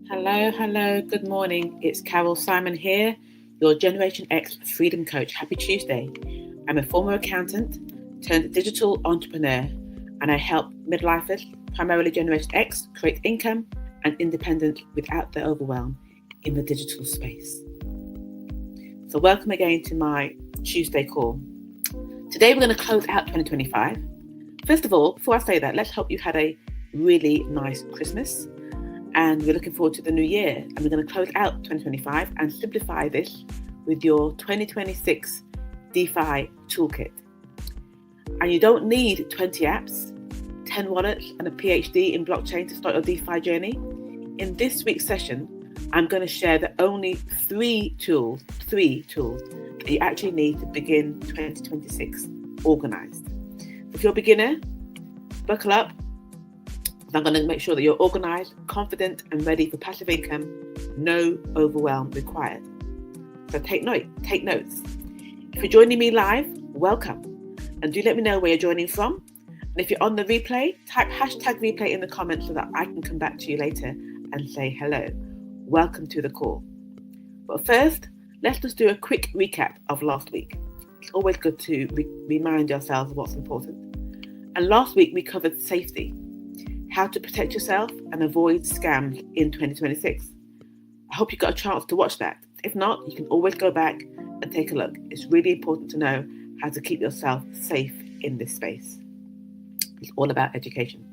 Hello, good morning. It's Carol Simon here, your Generation X Freedom Coach. Happy Tuesday. I'm a former accountant turned digital entrepreneur, and I help midlifers, primarily Generation X, create income and independence without the overwhelm in the digital space. So welcome again to my Tuesday call. Today we're going to close out 2025. First of all, before I say that, let's hope you had a really nice Christmas. And we're looking forward to the new year. And we're going to close out 2025 and simplify this with your 2026 DeFi Toolkit. And you don't need 20 apps, 10 wallets, and a PhD in blockchain to start your DeFi journey. In this week's session, I'm going to share the only three tools that you actually need to begin 2026 organized. If you're a beginner, buckle up. I'm going to make sure that you're organized, confident, and ready for passive income. No overwhelm required. So take notes. If you're joining me live, welcome. And do let me know where you're joining from. And if you're on the replay, type #replay in the comments so that I can come back to you later and say hello. Welcome to the call. But first, let's just do a quick recap of last week. It's always good to remind ourselves of what's important. And last week we covered safety. How to protect yourself and avoid scams in 2026. I hope you got a chance to watch that. If not, you can always go back and take a look. It's really important to know how to keep yourself safe in this space. It's all about education.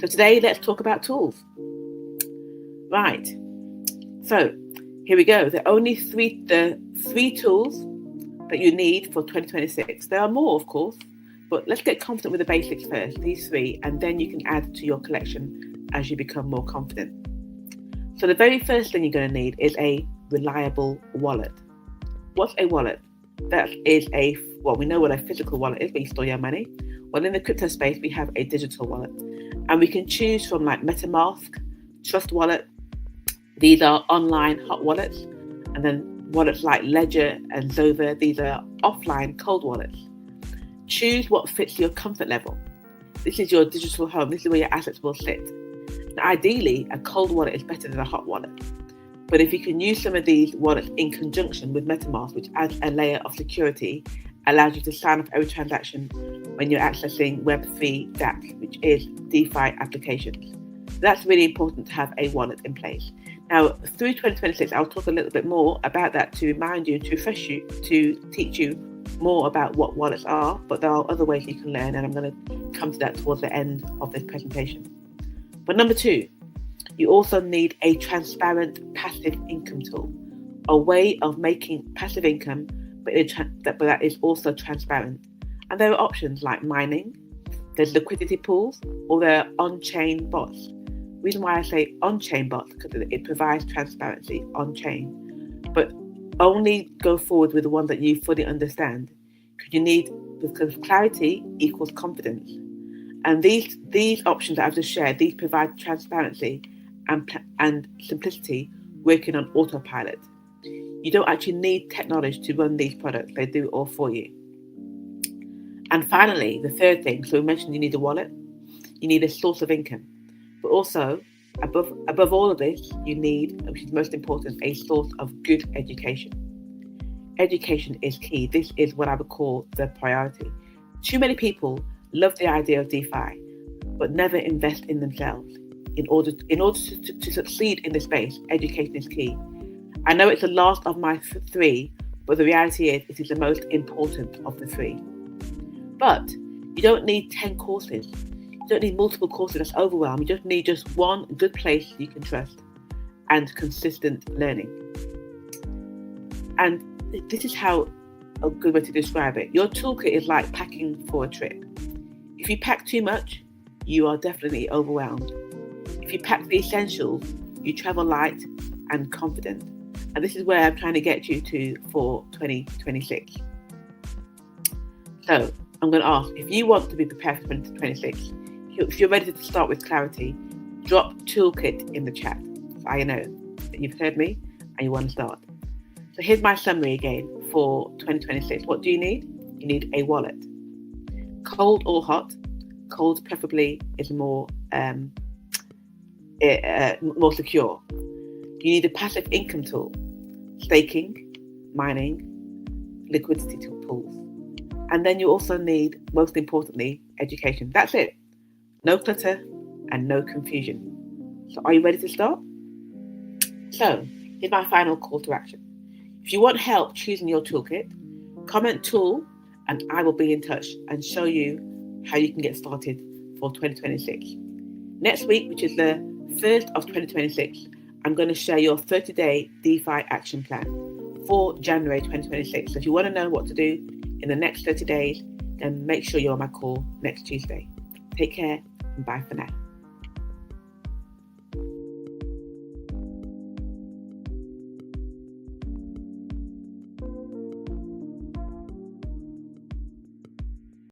So today, let's talk about tools. Right. So here we go. The three tools that you need for 2026. There are more, of course. But let's get confident with the basics first, these three, and then you can add to your collection as you become more confident. So the very first thing you're going to need is a reliable wallet. What's a wallet? That is we know what a physical wallet is, where you store your money. Well, in the crypto space, we have a digital wallet. And we can choose from like MetaMask, Trust Wallet. These are online hot wallets. And then wallets like Ledger and Zova, these are offline cold wallets. Choose what fits your comfort level. This is your digital home. This is where your assets will sit. Now, ideally, a cold wallet is better than a hot wallet. But if you can use some of these wallets in conjunction with MetaMask, which adds a layer of security, allows you to sign up every transaction when you're accessing Web3 dApps, which is DeFi applications. That's really important to have a wallet in place. Now, through 2026, I'll talk a little bit more about that to remind you, to refresh you, to teach you more about what wallets are, but there are other ways you can learn, and I'm going to come to that towards the end of this presentation. But number two, you also need a transparent passive income tool, a way of making passive income, but that is also transparent. And there are options like mining, there's liquidity pools, or there are on-chain bots. The reason why I say on-chain bots, because it provides transparency on-chain, but only go forward with the one that you fully understand, because clarity equals confidence. And these options that I've just shared, these provide transparency and simplicity working on autopilot. You don't actually need technology to run these products. They do it all for you. And finally, the third thing, so we mentioned you need a wallet, you need a source of income, but also above all of this, you need, which is most important, a source of good education. Education is key. This is what I would call the priority. Too many people love the idea of DeFi, but never invest in themselves. In order to succeed in this space, education is key. I know it's the last of my three, but the reality is it is the most important of the three. But you don't need 10 courses. You don't need multiple courses. That's overwhelm. You just need one good place you can trust and consistent learning. And this is how a good way to describe it. Your toolkit is like packing for a trip. If you pack too much, you are definitely overwhelmed. If you pack the essentials, you travel light and confident. And this is where I'm trying to get you to for 2026. So I'm going to ask, if you want to be prepared for 2026, if you're ready to start with clarity, drop toolkit in the chat. So I know that you've heard me and you want to start. So here's my summary again for 2026. What do you need? You need a wallet. Cold or hot? Cold preferably is more more secure. You need a passive income tool, staking, mining, liquidity pools. And then you also need, most importantly, education. That's it. No clutter and no confusion. So are you ready to start? So here's my final call to action. If you want help choosing your toolkit, comment tool and I will be in touch and show you how you can get started for 2026. Next week, which is the 1st of 2026, I'm going to share your 30-day DeFi action plan for January 2026. So if you want to know what to do in the next 30 days, then make sure you're on my call next Tuesday. Take care and bye for now.